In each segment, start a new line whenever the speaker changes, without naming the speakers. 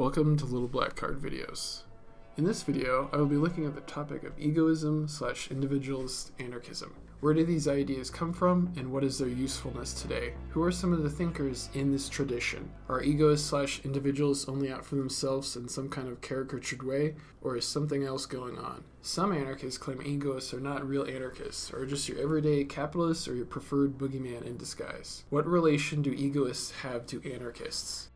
Welcome to Little Black Card Videos. In this video, I will be looking at the topic of egoism/individualist anarchism. Where do these ideas come from, and what is their usefulness today? Who are some of the thinkers in this tradition? Are egoists/individualists only out for themselves in some kind of caricatured way, or is something else going on? Some anarchists claim egoists are not real anarchists, or just your everyday capitalists or your preferred boogeyman in disguise. What relation do egoists have to anarchists?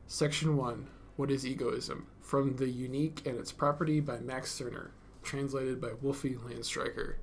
Section 1. What is egoism? From The Unique and Its Property by Max Stirner, translated by Wolfie Landstreicher.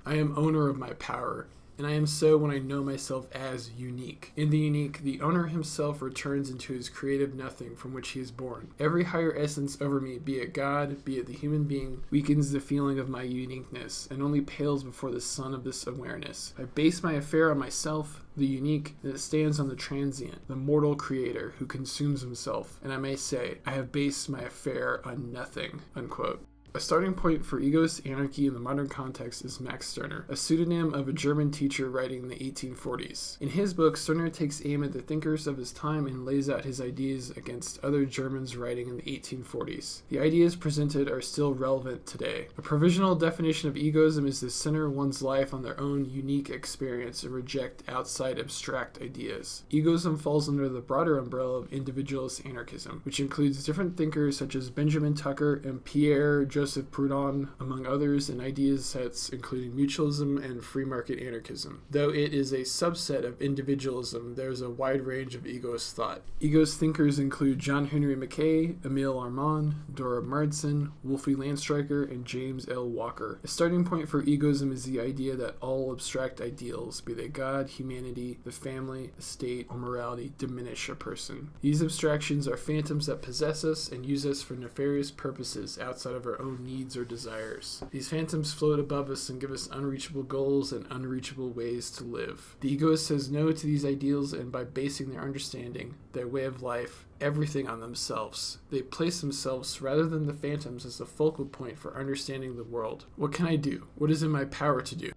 I am owner of my power, and I am so when I know myself as unique. In the unique, the owner himself returns into his creative nothing from which he is born. Every higher essence over me, be it God, be it the human being, weakens the feeling of my uniqueness, and only pales before the sun of this awareness. I base my affair on myself, the unique, and it stands on the transient, the mortal creator who consumes himself, and I may say, I have based my affair on nothing, unquote. A starting point for egoist anarchy in the modern context is Max Stirner, a pseudonym of a German teacher writing in the 1840s. In his book, Stirner takes aim at the thinkers of his time and lays out his ideas against other Germans writing in the 1840s. The ideas presented are still relevant today. A provisional definition of egoism is to center one's life on their own unique experience and reject outside abstract ideas. Egoism falls under the broader umbrella of individualist anarchism, which includes different thinkers such as Benjamin Tucker and Pierre Joseph Proudhon, among others, and ideas sets including mutualism and free market anarchism. Though it is a subset of individualism, there is a wide range of egoist thought. Egoist thinkers include John Henry Mackay, Emile Armand, Dora Marsden, Wolfie Landstreicher, and James L. Walker. A starting point for egoism is the idea that all abstract ideals, be they God, humanity, the family, the state, or morality, diminish a person. These abstractions are phantoms that possess us and use us for nefarious purposes outside of our own needs or desires. These phantoms float above us and give us unreachable goals and unreachable ways to live. The egoist says no to these ideals, and by basing their understanding, their way of life, everything on themselves, they place themselves rather than the phantoms as the focal point for understanding the world. What can I do? What is in my power to do?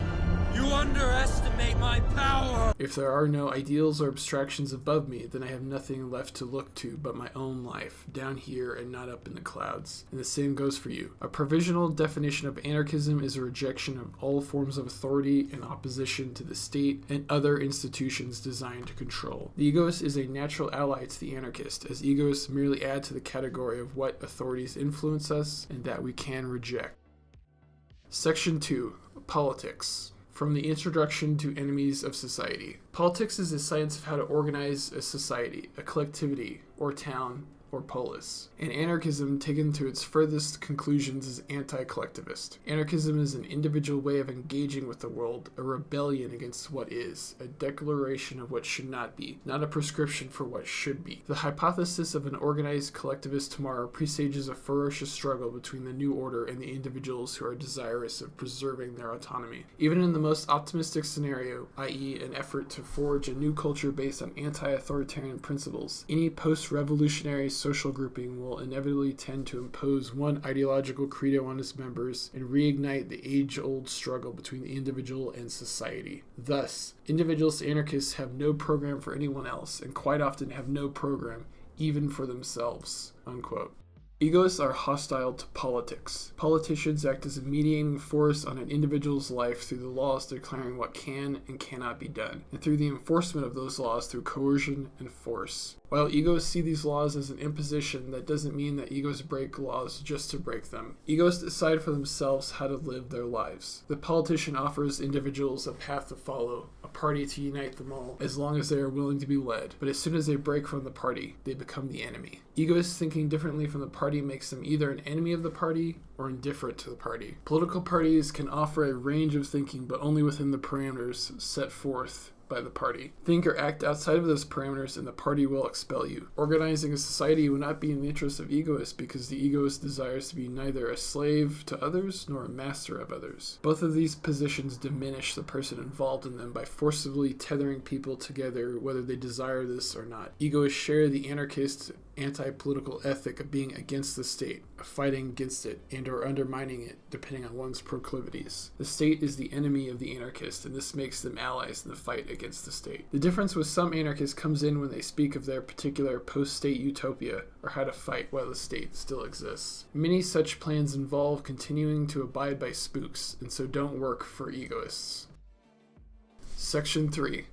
You underestimate my power!
If there are no ideals or abstractions above me, then I have nothing left to look to but my own life, down here and not up in the clouds. And the same goes for you. A provisional definition of anarchism is a rejection of all forms of authority and opposition to the state and other institutions designed to control. The egoist is a natural ally to the anarchist, as egoists merely add to the category of what authorities influence us and that we can reject. Section 2. Politics. From the Introduction to Enemies of Society. Politics is the science of how to organize a society, a collectivity, or town, or polis. And anarchism, taken to its furthest conclusions, is anti-collectivist. Anarchism is an individual way of engaging with the world, a rebellion against what is, a declaration of what should not be, not a prescription for what should be. The hypothesis of an organized collectivist tomorrow presages a ferocious struggle between the new order and the individuals who are desirous of preserving their autonomy. Even in the most optimistic scenario, i.e. an effort to forge a new culture based on anti-authoritarian principles, any post-revolutionary social grouping will inevitably tend to impose one ideological credo on its members and reignite the age-old struggle between the individual and society. Thus, individualist anarchists have no program for anyone else, and quite often have no program even for themselves, unquote. Egoists are hostile to politics. Politicians act as a mediating force on an individual's life through the laws declaring what can and cannot be done, and through the enforcement of those laws through coercion and force. While egoists see these laws as an imposition, that doesn't mean that egoists break laws just to break them. Egoists decide for themselves how to live their lives. The politician offers individuals a path to follow, a party to unite them all, as long as they are willing to be led. But as soon as they break from the party, they become the enemy. Egoists thinking differently from the party makes them either an enemy of the party or indifferent to the party. Political parties can offer a range of thinking, but only within the parameters set forth by the party. Think or act outside of those parameters and the party will expel you. Organizing a society would not be in the interest of egoists because the egoist desires to be neither a slave to others nor a master of others. Both of these positions diminish the person involved in them by forcibly tethering people together whether they desire this or not. Egoists share the anarchist anti-political ethic of being against the state, of fighting against it, and or undermining it, depending on one's proclivities. The state is the enemy of the anarchist, and this makes them allies in the fight against the state. The difference with some anarchists comes in when they speak of their particular post-state utopia, or how to fight while the state still exists. Many such plans involve continuing to abide by spooks, and so don't work for egoists. Section 3.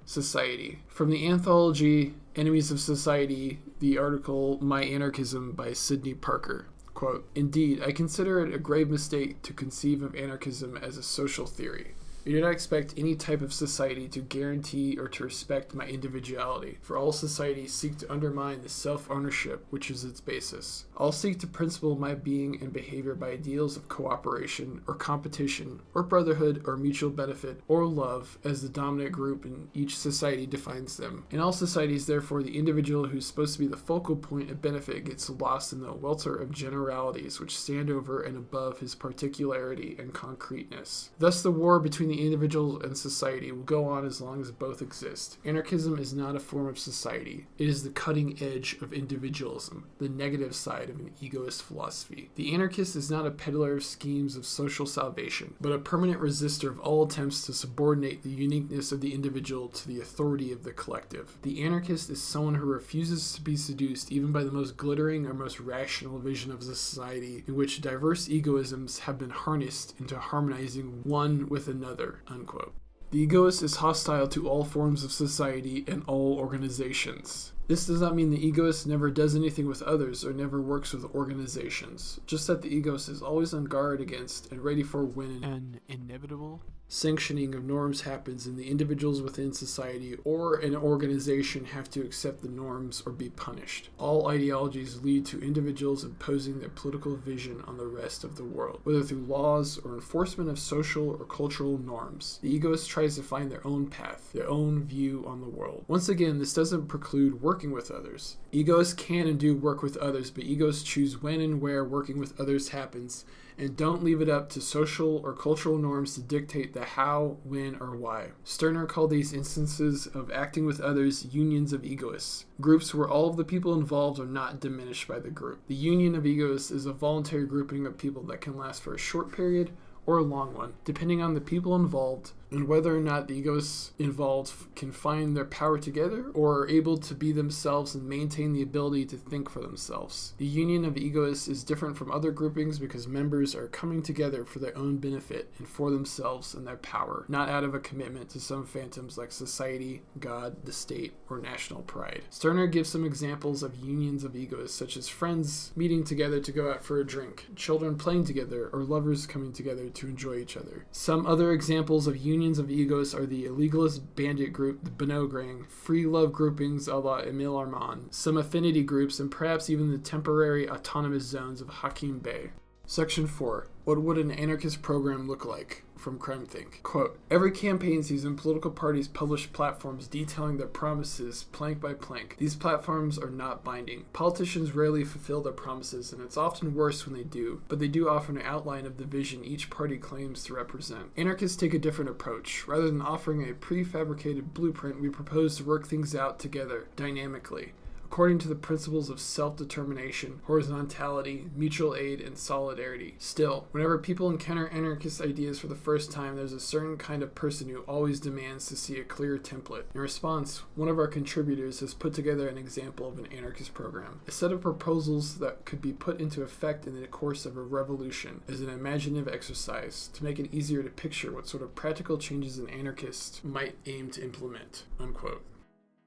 Society. From the anthology Enemies of Society, the article My Anarchism by Sidney Parker. Quote, "Indeed, I consider it a grave mistake to conceive of anarchism as a social theory. I do not expect any type of society to guarantee or to respect my individuality, for all societies seek to undermine the self-ownership which is its basis. All seek to principle my being and behavior by ideals of cooperation or competition or brotherhood or mutual benefit or love as the dominant group in each society defines them. In all societies, therefore, the individual who is supposed to be the focal point of benefit gets lost in the welter of generalities which stand over and above his particularity and concreteness. Thus the war between the individual and society will go on as long as both exist. Anarchism is not a form of society. It is the cutting edge of individualism, the negative side of an egoist philosophy. The anarchist is not a peddler of schemes of social salvation, but a permanent resistor of all attempts to subordinate the uniqueness of the individual to the authority of the collective. The anarchist is someone who refuses to be seduced even by the most glittering or most rational vision of a society in which diverse egoisms have been harnessed into harmonizing one with another." Unquote. The egoist is hostile to all forms of society and all organizations. This does not mean the egoist never does anything with others or never works with organizations, just that the egoist is always on guard against and ready for when an inevitable sanctioning of norms happens and the individuals within society or an organization have to accept the norms or be punished. All ideologies lead to individuals imposing their political vision on the rest of the world, whether through laws or enforcement of social or cultural norms. The egoist tries to find their own path, their own view on the world. Once again, this doesn't preclude working with others. Egoists can and do work with others, but egoists choose when and where working with others happens, and don't leave it up to social or cultural norms to dictate the how, when, or why. Stirner called these instances of acting with others unions of egoists, groups where all of the people involved are not diminished by the group. The union of egoists is a voluntary grouping of people that can last for a short period or a long one, depending on the people involved and whether or not the egoists involved can find their power together or are able to be themselves and maintain the ability to think for themselves. The union of egoists is different from other groupings because members are coming together for their own benefit and for themselves and their power, not out of a commitment to some phantoms like society, God, the state, or national pride. Stirner gives some examples of unions of egoists, such as friends meeting together to go out for a drink, children playing together, or lovers coming together to enjoy each other. Some other examples of unions of egoists are the illegalist bandit group, the Bonneau Gang, free love groupings a la Emile Armand, some affinity groups, and perhaps even the temporary autonomous zones of Hakim Bey. Section 4. What would an anarchist program look like? From CrimethInc. Quote, "Every campaign season, political parties publish platforms detailing their promises plank by plank. These platforms are not binding. Politicians rarely fulfill their promises, and it's often worse when they do, but they do offer an outline of the vision each party claims to represent. Anarchists take a different approach. Rather than offering a prefabricated blueprint, we propose to work things out together, dynamically, according to the principles of self-determination, horizontality, mutual aid, and solidarity. Still, whenever people encounter anarchist ideas for the first time, there's a certain kind of person who always demands to see a clear template. In response, one of our contributors has put together an example of an anarchist program, a set of proposals that could be put into effect in the course of a revolution as an imaginative exercise to make it easier to picture what sort of practical changes an anarchist might aim to implement." Unquote.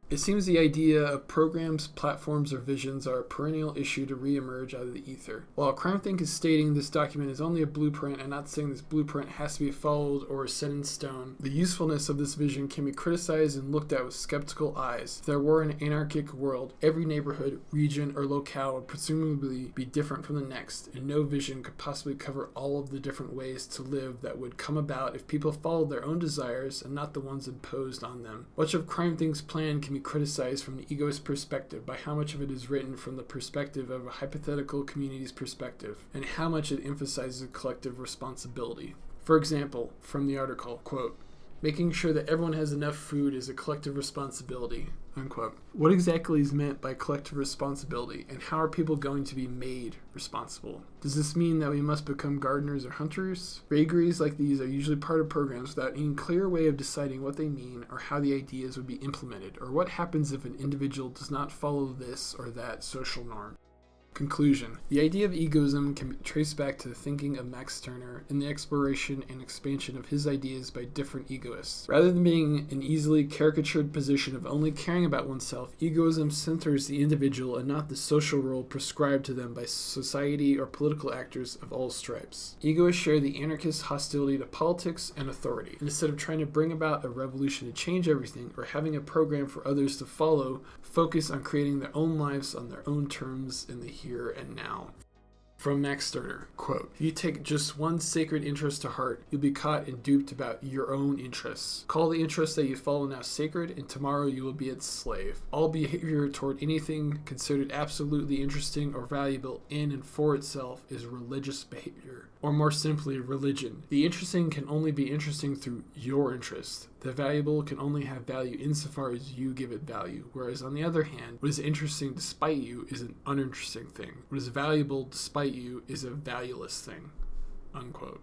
It seems the idea of programs, platforms, or visions are a perennial issue to re-emerge out of the ether. While CrimethInc is stating this document is only a blueprint and not saying this blueprint has to be followed or set in stone, the usefulness of this vision can be criticized and looked at with skeptical eyes. If there were an anarchic world, every neighborhood, region, or locale would presumably be different from the next, and no vision could possibly cover all of the different ways to live that would come about if people followed their own desires and not the ones imposed on them. Much of CrimethInc's plan can be criticized from the egoist perspective by how much of it is written from the perspective of a hypothetical community's perspective, and how much it emphasizes collective responsibility. For example, from the article, quote, "Making sure that everyone has enough food is a collective responsibility," unquote. What exactly is meant by collective responsibility, and how are people going to be made responsible? Does this mean that we must become gardeners or hunters? Vagaries like these are usually part of programs without any clear way of deciding what they mean or how the ideas would be implemented, or what happens if an individual does not follow this or that social norm. Conclusion. The idea of egoism can be traced back to the thinking of Max Stirner and the exploration and expansion of his ideas by different egoists. Rather than being an easily caricatured position of only caring about oneself, egoism centers the individual and not the social role prescribed to them by society or political actors of all stripes. Egoists share the anarchist hostility to politics and authority. And instead of trying to bring about a revolution to change everything or having a program for others to follow, focus on creating their own lives on their own terms in the here and now. From Max Stirner, quote, "If you take just one sacred interest to heart, you'll be caught and duped about your own interests. Call the interest that you follow now sacred, and tomorrow you will be its slave. All behavior toward anything considered absolutely interesting or valuable in and for itself is religious behavior, or more simply, religion. The interesting can only be interesting through your interest. The valuable can only have value insofar as you give it value, whereas on the other hand, what is interesting despite you is an uninteresting thing. What is valuable despite you is a valueless thing." Unquote.